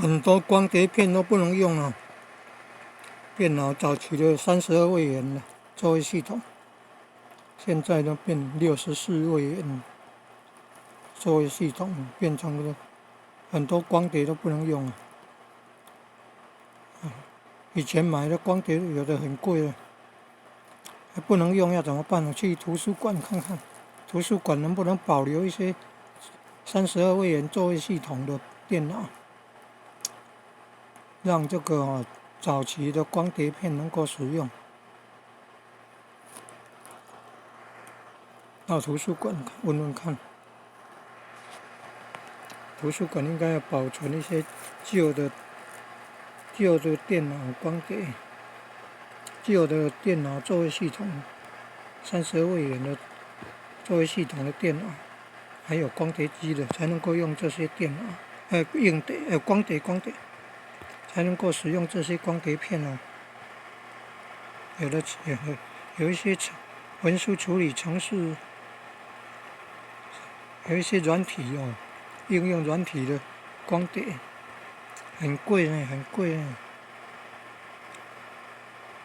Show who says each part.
Speaker 1: 很多光碟片都不能用了。电脑早期的32位元的作业系统，现在都变64位元作业系统，变成了很多光碟都不能用了。以前买的光碟有的很贵了，还不能用，要怎么办呢？去图书馆看看，图书馆能不能保留一些32位元作业系统的电脑，让这个早期的光碟片能够使用。到图书馆问问看，图书馆应该要保存一些旧的电脑光碟、旧的电脑作业系统，32位元的作业系统的电脑，还有光碟机的，才能够用这些电脑，硬碟，光碟，才能够使用这些光碟片哦。有一些文书处理程式，有一些软体哦，应用软体的光碟很贵呢，很贵呢。